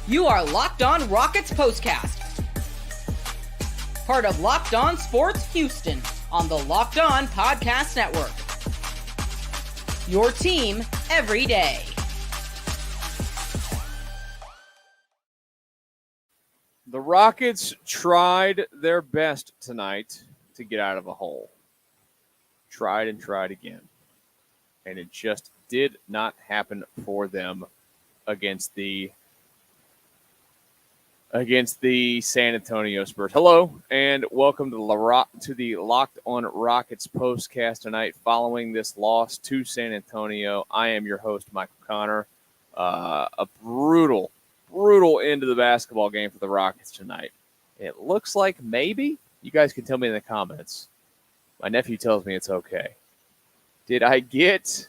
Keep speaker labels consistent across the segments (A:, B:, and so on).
A: You are Locked On Rockets Postcast, part of Locked On Sports Houston on the Locked On Podcast Network. Your team every day.
B: The Rockets tried their best tonight to get out of a hole. Tried and tried again. And it just did not happen for them against the San Antonio Spurs. Hello, and welcome to the Locked On Rockets Postcast tonight following this loss to San Antonio. I am your host, Michael Connor. A brutal end to the basketball game for the Rockets tonight. It looks like maybe, you guys can tell me in the comments. My nephew tells me it's okay. Did I get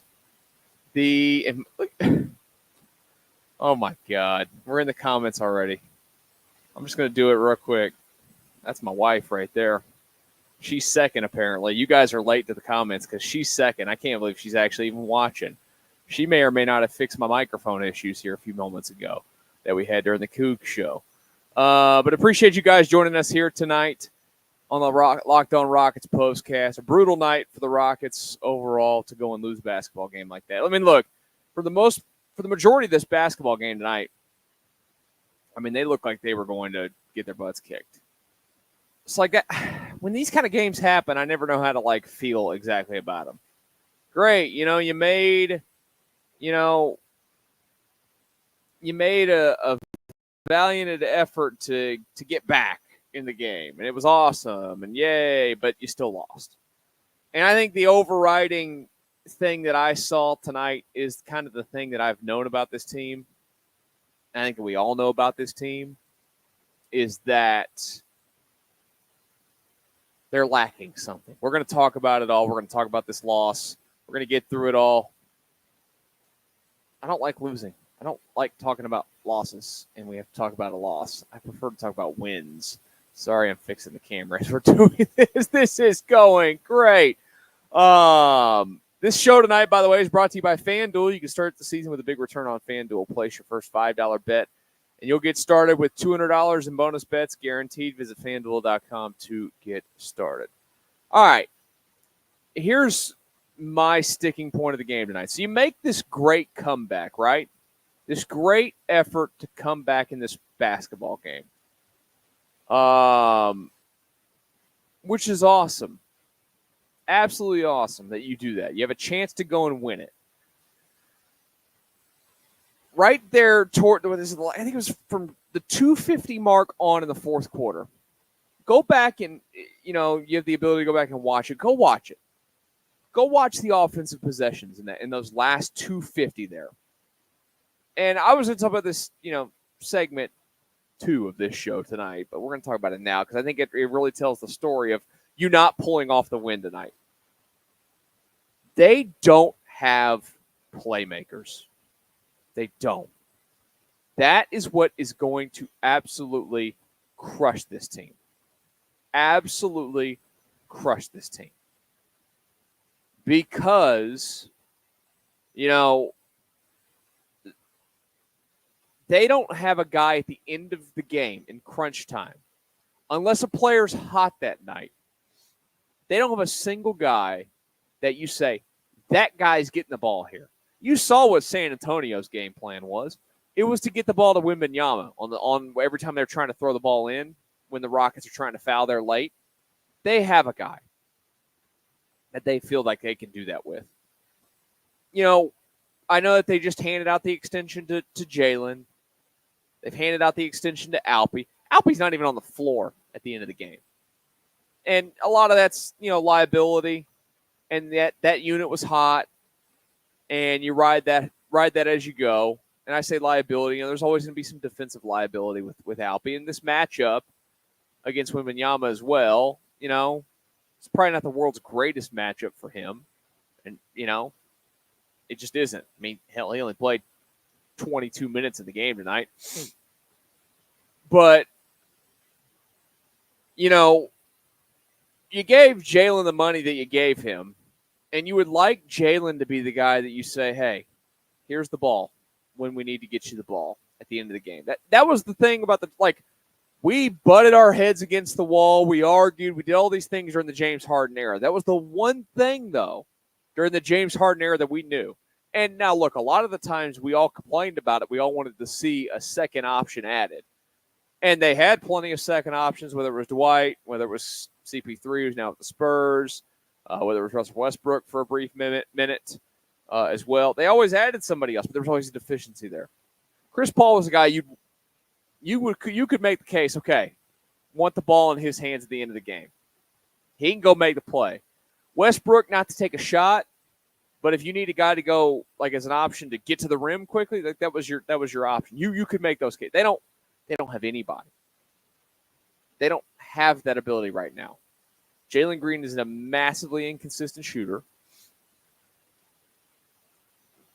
B: oh my God, we're in the comments already. I'm just going to do it real quick. That's my wife right there. She's second, apparently. You guys are late to the comments because she's second. I can't believe she's actually even watching. She may or may not have fixed my microphone issues here a few moments ago that we had during the Coug show. But appreciate you guys joining us here tonight on the Locked On Rockets Postcast. A brutal night for the Rockets overall to go and lose a basketball game like that. I mean, look, for the majority of this basketball game tonight, I mean, they looked like they were going to get their butts kicked. It's like when these kind of games happen, I never know how to feel exactly about them. Great, you made a valiant effort to get back in the game, and it was awesome, and yay, but you still lost. And I think the overriding thing that I saw tonight is kind of the thing that I've known about this team. I think we all know about this team, is that they're lacking something. We're going to talk about it all. We're going to talk about this loss. We're going to get through it all. I don't like losing. I don't like talking about losses, and we have to talk about a loss. I prefer to talk about wins. Sorry, I'm fixing the camera as we're doing this. This is going great. This show tonight, by the way, is brought to you by FanDuel. You can start the season with a big return on FanDuel. Place your first $5 bet, and you'll get started with $200 in bonus bets guaranteed. Visit FanDuel.com to get started. All right, here's my sticking point of the game tonight. So you make this great comeback, right? This great effort to come back in this basketball game, which is awesome. Absolutely awesome that you do that. You have a chance to go and win it. Right there toward, I think it was from the 2:50 mark on in the fourth quarter. Go back and, you have the ability to go back and watch it. Go watch it. Go watch the offensive possessions in those last 2:50 there. And I was going to talk about this, segment 2 of this show tonight, but we're going to talk about it now because I think it really tells the story of you not pulling off the win tonight. They don't have playmakers. They don't. That is what is going to absolutely crush this team. Absolutely crush this team. Because, they don't have a guy at the end of the game in crunch time. Unless a player's hot that night, they don't have a single guy that you say, that guy's getting the ball here. You saw what San Antonio's game plan was. It was to get the ball to Wembanyama on every time they're trying to throw the ball in when the Rockets are trying to foul there late. They have a guy that they feel like they can do that with. I know that they just handed out the extension to Jalen. They've handed out the extension to Alpi. Alpi's not even on the floor at the end of the game. And a lot of that's, liability. And that unit was hot. And you ride that as you go. And I say liability. There's always going to be some defensive liability with Alpi. And this matchup against Wembanyama as well, it's probably not the world's greatest matchup for him. And, it just isn't. I mean, hell, he only played 22 minutes in the game tonight. But, you gave Jalen the money that you gave him, and you would like Jalen to be the guy that you say, hey, here's the ball when we need to get you the ball at the end of the game. That was the thing about we butted our heads against the wall. We argued. We did all these things during the James Harden era. That was the one thing, though, during the James Harden era that we knew. And now, look, a lot of the times we all complained about it. We all wanted to see a second option added. And they had plenty of second options, whether it was Dwight, whether it was CP3, who's now at the Spurs, whether it was Russell Westbrook for a brief minute as well. They always added somebody else, but there was always a deficiency there. Chris Paul was a guy you could make the case, okay, want the ball in his hands at the end of the game. He can go make the play. Westbrook, not to take a shot, but if you need a guy to go as an option to get to the rim quickly, that was your option. You could make those cases. They don't have anybody. They don't have that ability right now. Jalen Green is a massively inconsistent shooter.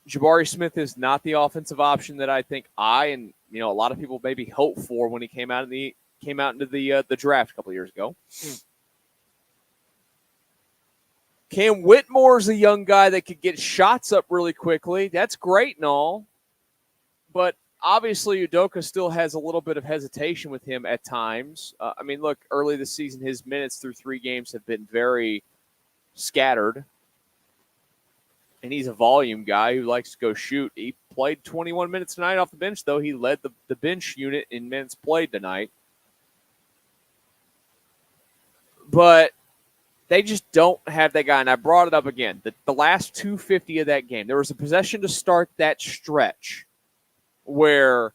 B: Jabari Smith is not the offensive option that I think and a lot of people maybe hoped for when he came out into the draft a couple of years ago. Cam Whitmore's a young guy that could get shots up really quickly. That's great and all, but obviously Udoka still has a little bit of hesitation with him at times. Look, early this season, his minutes through 3 games have been very scattered. And he's a volume guy who likes to go shoot. He played 21 minutes tonight off the bench, though. He led the bench unit in minutes played tonight. But they just don't have that guy. And I brought it up again. The last 250 of that game, there was a possession to start that stretch where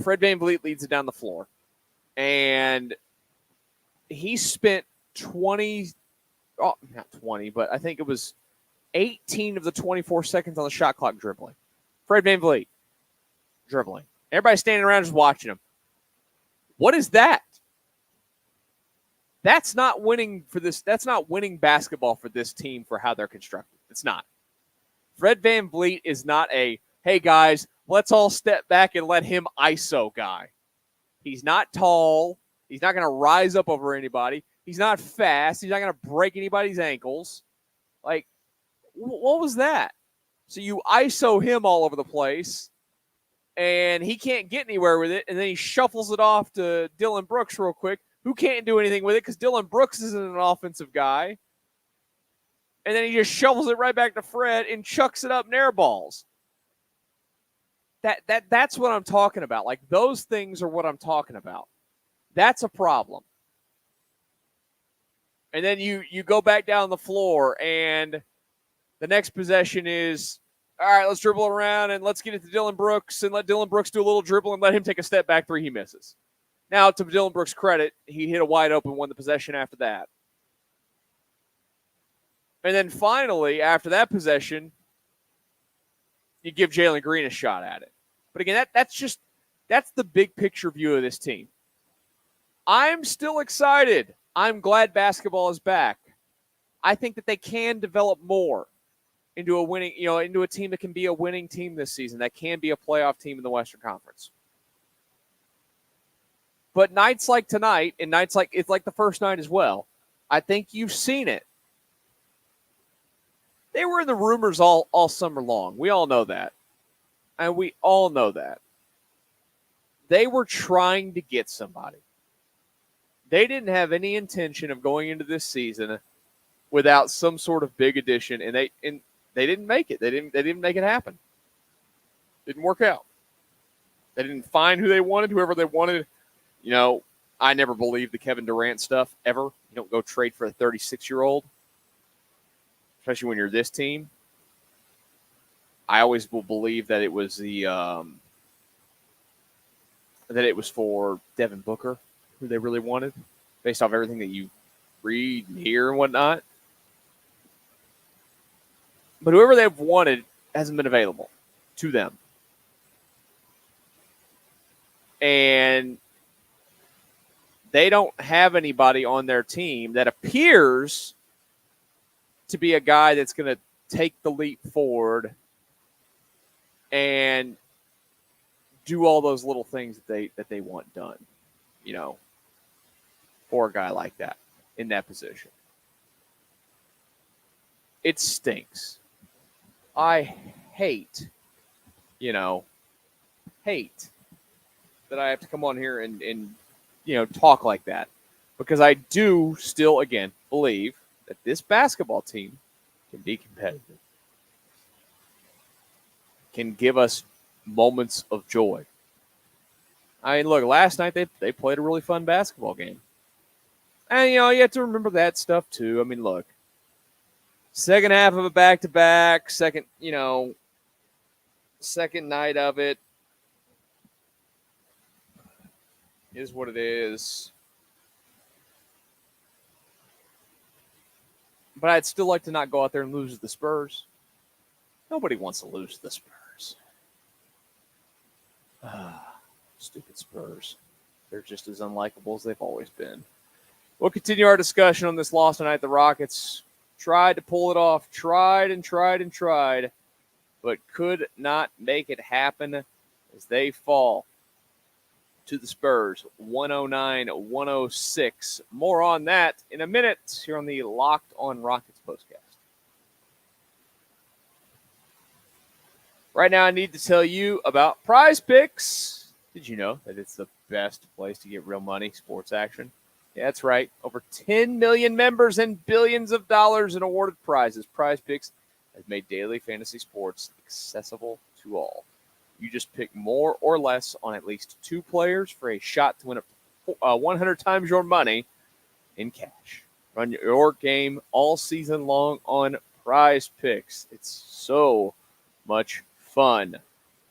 B: Fred VanVleet leads it down the floor. And he spent not 20, but I think it was 18 of the 24 seconds on the shot clock dribbling. Fred VanVleet dribbling. Everybody standing around just watching him. What is that? That's not winning for this. That's not winning basketball for this team for how they're constructed. It's not. Fred VanVleet is not a, hey guys, let's all step back and let him ISO guy. He's not tall. He's not going to rise up over anybody. He's not fast. He's not going to break anybody's ankles. What was that? So you ISO him all over the place, and he can't get anywhere with it, and then he shuffles it off to Dillon Brooks real quick, who can't do anything with it because Dillon Brooks isn't an offensive guy. And then he just shovels it right back to Fred and chucks it up and air balls. That's what I'm talking about. Those things are what I'm talking about. That's a problem. And then you go back down the floor, and the next possession is, all right, let's dribble around and let's get it to Dillon Brooks and let Dillon Brooks do a little dribble and let him take a step back 3 he misses. Now, to Dillon Brooks' credit, he hit a wide open, won the possession after that. And then finally, after that possession, you give Jalen Green a shot at it. But again, that's the big picture view of this team. I'm still excited. I'm glad basketball is back. I think that they can develop more into a team that can be a winning team this season, that can be a playoff team in the Western Conference. But nights like tonight, and nights like it's like the first night as well, I think you've seen it. They were in the rumors all summer long. We all know that. And we all know that. They were trying to get somebody. They didn't have any intention of going into this season without some sort of big addition, and they didn't make it. They didn't make it happen. Didn't work out. They didn't find who they wanted, whoever they wanted. I never believed the Kevin Durant stuff ever. You don't go trade for a 36-year-old, especially when you're this team. I always will believe that it was that it was for Devin Booker, who they really wanted, based off everything that you read and hear and whatnot. But whoever they've wanted hasn't been available to them. And they don't have anybody on their team that appears to be a guy that's going to take the leap forward and do all those little things that they want done, for a guy like that in that position. It stinks. I hate hate that I have to come on here and talk like that, because I do still, again, believe that this basketball team can be competitive, can give us moments of joy. I mean, look, last night they played a really fun basketball game. And, you have to remember that stuff, too. I mean, look, second half of a back-to-back, second night of it is what it is. But I'd still like to not go out there and lose to the Spurs. Nobody wants to lose to the Spurs. Stupid Spurs. They're just as unlikable as they've always been. We'll continue our discussion on this loss tonight. The Rockets tried to pull it off, tried, but could not make it happen as they fall to the Spurs, 109-106. More on that in a minute here on the Locked On Rockets Postcast. Right now, I need to tell you about PrizePicks. Did you know that it's the best place to get real money, sports action? Yeah, that's right. Over 10 million members and billions of dollars in awarded prizes. PrizePicks has made daily fantasy sports accessible to all. You just pick more or less on at least 2 players for a shot to win 100 times your money in cash. Run your game all season long on PrizePicks. It's so much fun.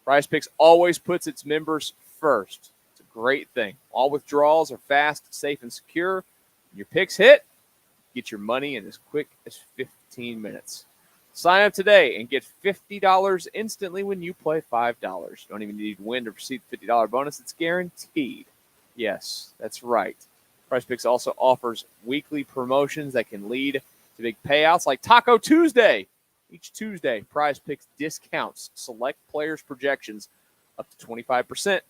B: PrizePicks always puts its members first. It's a great thing. All withdrawals are fast, safe, and secure. When your picks hit, get your money in as quick as 15 minutes. Sign up today and get $50 instantly when you play $5. You don't even need to win to receive the $50 bonus. It's guaranteed. Yes, that's right. PrizePicks also offers weekly promotions that can lead to big payouts like Taco Tuesday. Each Tuesday, PrizePicks discounts select players' projections up to 25%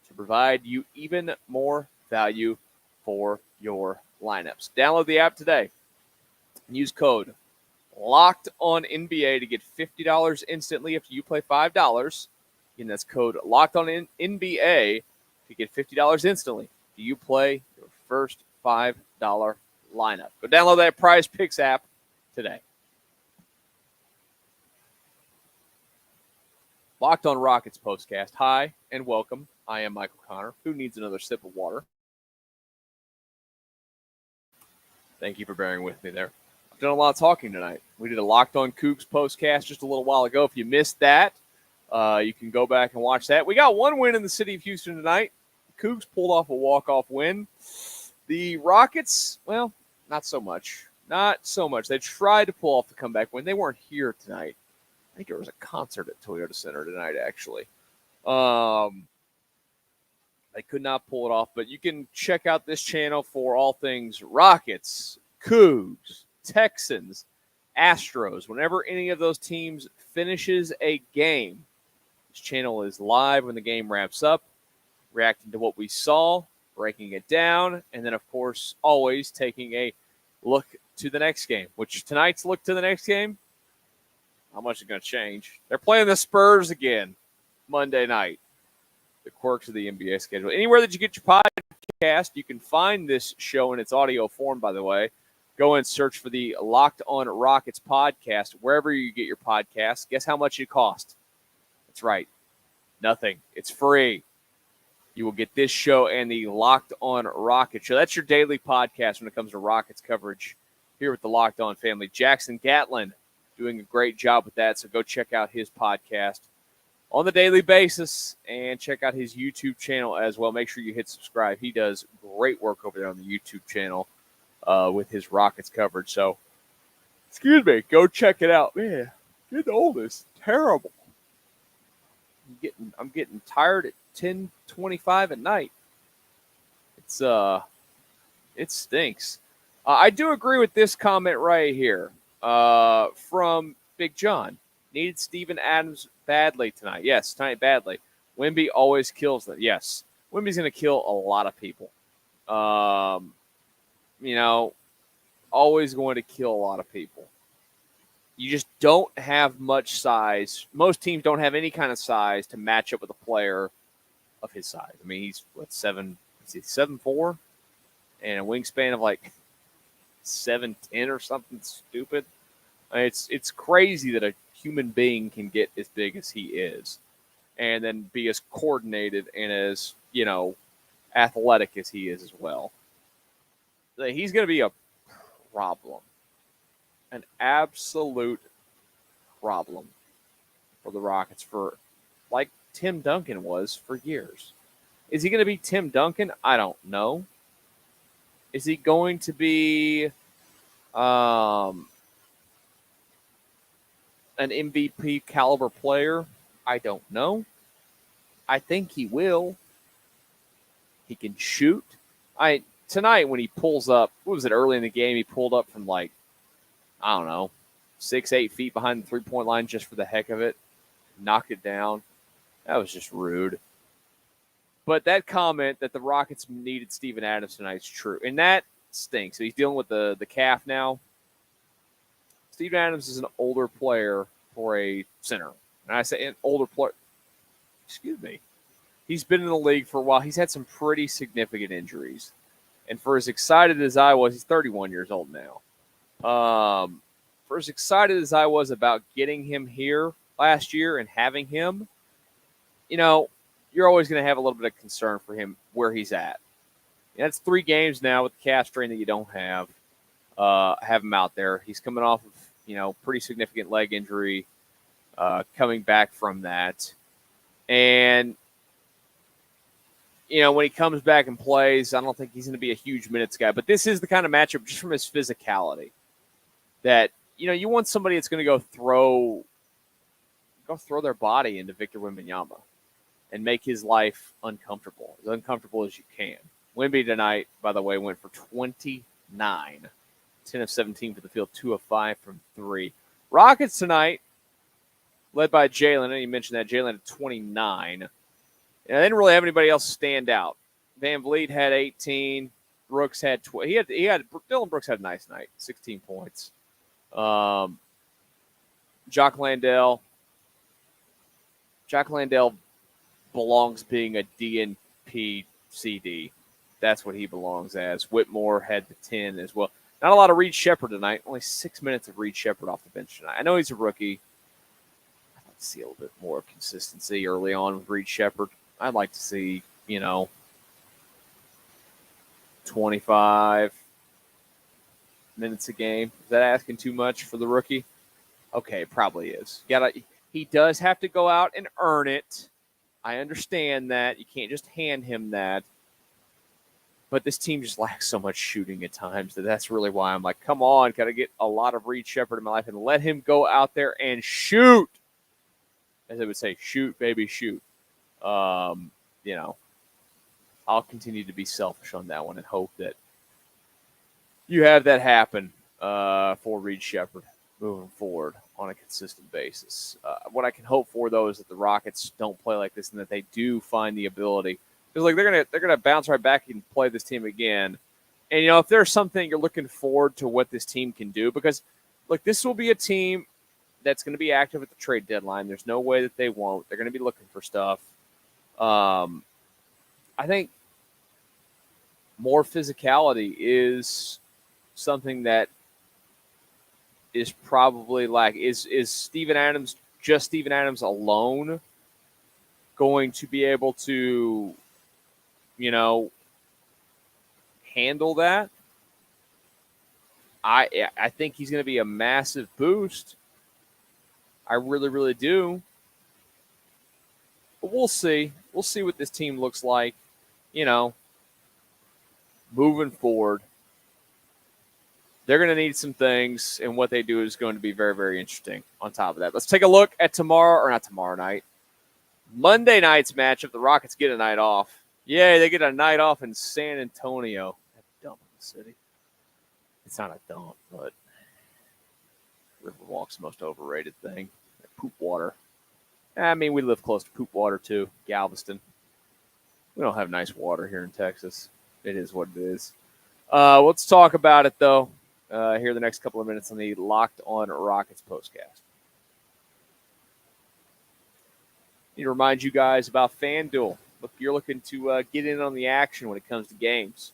B: to provide you even more value for your lineups. Download the app today and use code Locked On NBA to get $50 instantly after you play $5. Again, that's code Locked On NBA to get $50 instantly. Do you play your first $5 lineup? Go download that PrizePicks app today. Locked On Rockets Postcast. Hi and welcome. I am Michael Connor. Who needs another sip of water? Thank you for bearing with me there. Done a lot of talking tonight. We did a Locked On Cougs postcast just a little while ago. If you missed that, you can go back and watch that. We got one win in the city of Houston tonight. Cougs pulled off a walk-off win. The Rockets, well, not so much. Not so much. They tried to pull off the comeback win. They weren't here tonight. I think there was a concert at Toyota Center tonight, actually. They could not pull it off, but you can check out this channel for all things Rockets, Cougs, Texans, Astros. Whenever any of those teams finishes a game, this channel is live when the game wraps up, reacting to what we saw, breaking it down, and then, of course, always taking a look to the next game, which tonight's look to the next game, how much is going to change? They're playing the Spurs again Monday night. The quirks of the NBA schedule. Anywhere that you get your podcast, you can find this show in its audio form, by the way. Go and search for the Locked On Rockets podcast, wherever you get your podcasts. Guess how much it costs? That's right. Nothing. It's free. You will get this show and the Locked On Rockets show. That's your daily podcast when it comes to Rockets coverage here with the Locked On family. Jackson Gatlin doing a great job with that, so go check out his podcast on the daily basis and check out his YouTube channel as well. Make sure you hit subscribe. He does great work over there on the YouTube channel with his Rockets coverage. So, excuse me, go check it out. Man, getting old is terrible. I'm getting tired at 10:25 at night. It stinks. I do agree with this comment right here from Big John. Needed Steven Adams badly tonight. Yes, tonight badly. Wemby always kills them. Yes, Wemby's going to kill a lot of people. Always going to kill a lot of people. You just don't have much size. Most teams don't have any kind of size to match up with a player of his size. I mean, he's 7'4", and a wingspan of like 7'10" or something stupid. I mean, it's crazy that a human being can get as big as he is, and then be as coordinated and as athletic as he is as well. He's going to be a problem, an absolute problem for the Rockets for like Tim Duncan was for years. Is he going to be Tim Duncan? I don't know. Is he going to be an MVP caliber player? I don't know. I think he will. He can shoot. Tonight when he pulls up, what was it, early in the game, he pulled up from 6-8 feet behind the three-point line just for the heck of it. Knocked it down. That was just rude. But that comment that the Rockets needed Steven Adams tonight is true. And that stinks. So he's dealing with the calf now. Steven Adams is an older player for a center. And I say an older player. Excuse me. He's been in the league for a while. He's had some pretty significant injuries. And for as excited as I was, he's 31 years old now. For as excited as I was about getting him here last year and having him, you're always going to have a little bit of concern for him where he's at. That's 3 games now with the calf strain that you don't have him out there. He's coming off of, pretty significant leg injury, coming back from that. And, when he comes back and plays, I don't think he's going to be a huge minutes guy. But this is the kind of matchup, just from his physicality, that, you want somebody that's going to go throw their body into Victor Wembanyama and make his life as uncomfortable as you can. Wemby tonight, by the way, went for 29, 10 of 17 for the field, 2 of 5 from 3. Rockets tonight, led by Jalen. I know you mentioned that. Jalen had 29. And I didn't really have anybody else stand out. Van Vliet had 18. Brooks had 12. Dylan Brooks had a nice night, 16 points. Jock Landale belongs being a DNP CD. That's what he belongs as. Whitmore had the 10 as well. Not a lot of Reed Shepherd tonight. Only 6 minutes of Reed Shepherd off the bench tonight. I know he's a rookie. I'd like to see a little bit more consistency early on with Reed Shepherd. I'd like to see, 25 minutes a game. Is that asking too much for the rookie? Okay, probably is. He does have to go out and earn it. I understand that. You can't just hand him that. But this team just lacks so much shooting at times that's really why I'm like, come on, got to get a lot of Reed Shepherd in my life and let him go out there and shoot. As I would say, shoot, baby, shoot. I'll continue to be selfish on that one and hope that you have that happen for Reed Shepherd moving forward on a consistent basis. What I can hope for, though, is that the Rockets don't play like this and that they do find the ability. Because they're gonna bounce right back and play this team again. And, if there's something you're looking forward to what this team can do, because, look, this will be a team that's going to be active at the trade deadline. There's no way that they won't. They're going to be looking for stuff. I think more physicality is something that is probably is Steven Adams, just Steven Adams alone, going to be able to, handle that? I think he's going to be a massive boost. I really, really do. But we'll see. We'll see what this team looks like, moving forward. They're going to need some things, and what they do is going to be very, very interesting on top of that. Let's take a look at Monday night's matchup. The Rockets get a night off. Yay, they get a night off in San Antonio. That dump in the city. It's not a dump, but Riverwalk's the most overrated thing. Poop water. I mean, we live close to poop water, too. Galveston. We don't have nice water here in Texas. It is what it is. Let's talk about it, though, here the next couple of minutes on the Locked On Rockets Postcast. Need to remind you guys about FanDuel. Look, you're looking to get in on the action when it comes to games,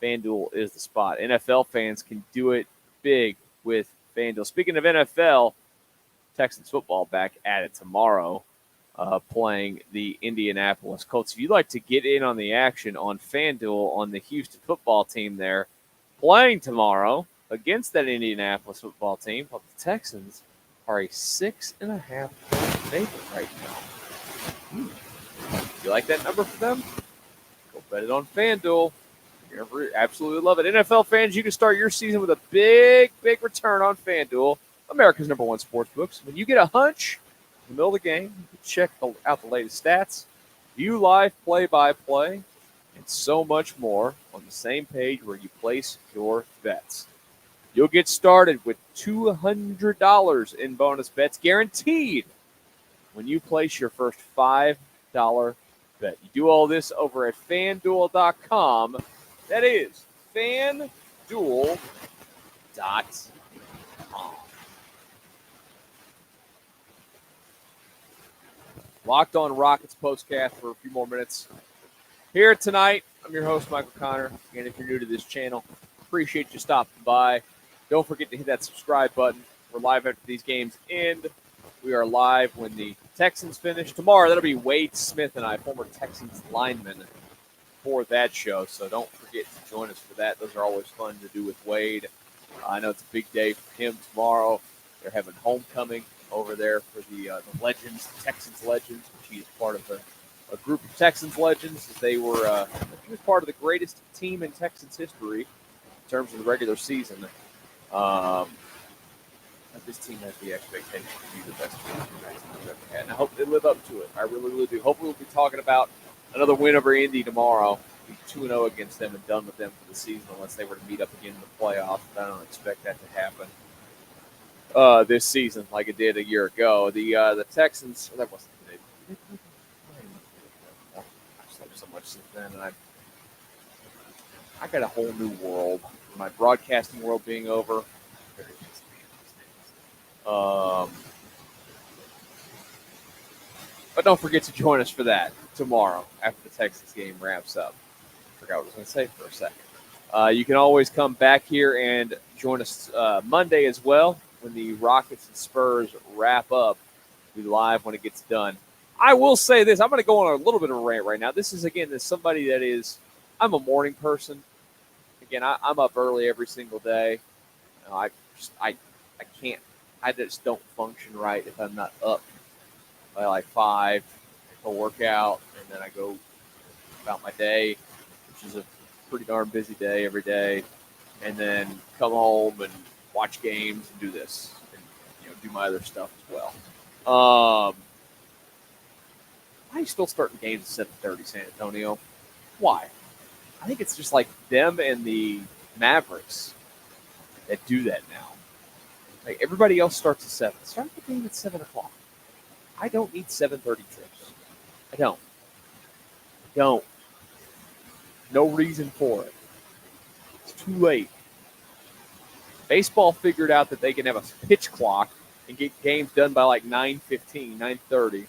B: FanDuel is the spot. NFL fans can do it big with FanDuel. Speaking of NFL, Texans football back at it tomorrow, playing the Indianapolis Colts. If you'd like to get in on the action on FanDuel on the Houston football team there, playing tomorrow against that Indianapolis football team, well, the Texans are a 6.5 favorite right now. You like that number for them? Go bet it on FanDuel. You're gonna absolutely love it. NFL fans, you can start your season with a big, big return on FanDuel, America's #1 sportsbooks. When you get a hunch in the middle of the game, you can check out the latest stats, view live play-by-play, and so much more on the same page where you place your bets. You'll get started with $200 in bonus bets guaranteed when you place your first $5 bet. You do all this over at FanDuel.com. That is FanDuel.com. Locked On Rockets Postcast for a few more minutes. Here tonight, I'm your host, Michael Connor. And if you're new to this channel, appreciate you stopping by. Don't forget to hit that subscribe button. We're live after these games end. We are live when the Texans finish. Tomorrow, that'll be Wade Smith and I, former Texans lineman, for that show. So don't forget to join us for that. Those are always fun to do with Wade. I know it's a big day for him tomorrow. They're having homecoming over there for the Legends, the Texans Legends, which he is part of a group of Texans Legends. They were he was part of the greatest team in Texans history in terms of the regular season. This team has the expectation to be the best team the Texans have ever had. And I hope they live up to it. I really, really do. Hopefully we'll be talking about another win over Indy tomorrow. Be 2-0 against them and done with them for the season unless they were to meet up again in the playoffs. But I don't expect that to happen this season like it did a year ago. The Texans, that wasn't good. I've slept so much since then, and I got a whole new world. My broadcasting world being over. But don't forget to join us for that tomorrow after the Texas game wraps up. I forgot what I was going to say for a second. You can always come back here and join us Monday as well when the Rockets and Spurs wrap up. We'll be live when it gets done. I will say this. I'm going to go on a little bit of a rant right now. This is, again, somebody that is – I'm a morning person. Again, I'm up early every single day. I can't – I just don't function right if I'm not up by like 5, I go work out, and then I go about my day, which is a pretty darn busy day every day, and then come home and watch games and do this, and do my other stuff as well. Why are you still starting games at 7:30, San Antonio? Why? I think it's just like them and the Mavericks that do that now. Like everybody else starts at 7. Start the game at 7 o'clock. I don't need 7:30 trips. I don't. No reason for it. It's too late. Baseball figured out that they can have a pitch clock and get games done by like 9:15, 9:30.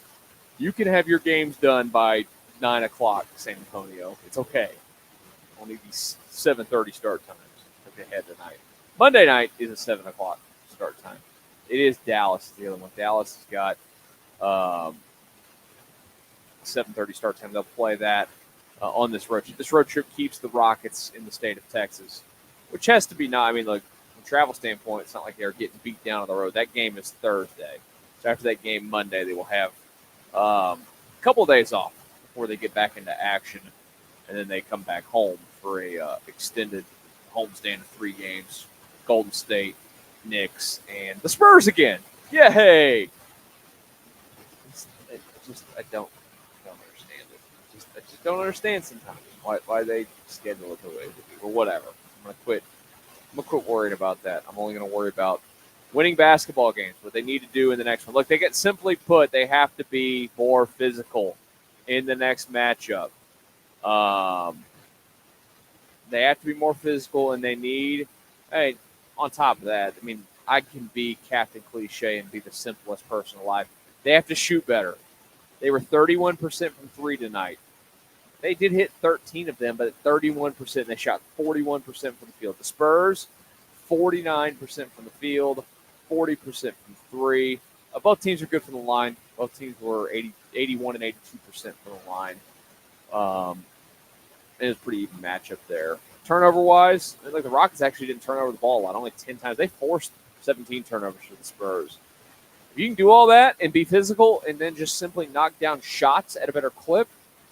B: You can have your games done by 9 o'clock, San Antonio. It's okay. Only these 7:30 start times like they had tonight. Monday night is a 7 o'clock start time. It is Dallas, the other one. Dallas has got 7:30 start time. They'll play that on this road trip. This road trip keeps the Rockets in the state of Texas, which has to be nice. I mean, look, from a travel standpoint, it's not like they're getting beat down on the road. That game is Thursday. So after that game Monday, they will have a couple of days off before they get back into action, and then they come back home for a extended homestand of 3 games. Golden State, Knicks, and the Spurs again. Yay! I don't understand it. I just don't understand sometimes why they schedule it the way they do, or whatever. I'm gonna quit worrying about that. I'm only gonna worry about winning basketball games, what they need to do in the next one. Look, they get simply put, they have to be more physical in the next matchup. They have to be more physical, and they need. Hey, on top of that, I mean, I can be Captain Cliche and be the simplest person alive. They have to shoot better. They were 31% from 3 tonight. They did hit 13 of them, but at 31%, they shot 41% from the field. The Spurs, 49% from the field, 40% from three. Both teams are good from the line. Both teams were 81 and 82% from the line. It was a pretty even matchup there. Turnover-wise, like the Rockets actually didn't turn over the ball a lot, only 10 times. They forced 17 turnovers for the Spurs. If you can do all that and be physical and then just simply knock down shots at a better clip,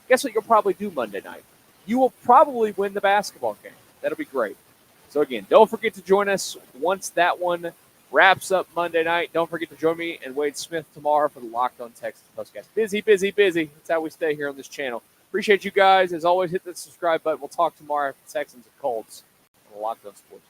B: guess what you'll probably do Monday night? You will probably win the basketball game. That'll be great. So, again, don't forget to join us once that one wraps up Monday night. Don't forget to join me and Wade Smith tomorrow for the Locked On Texas Postcast. Busy, busy, busy. That's how we stay here on this channel. Appreciate you guys. As always, hit the subscribe button. We'll talk tomorrow after the Texans and Colts on the Locked On Sports.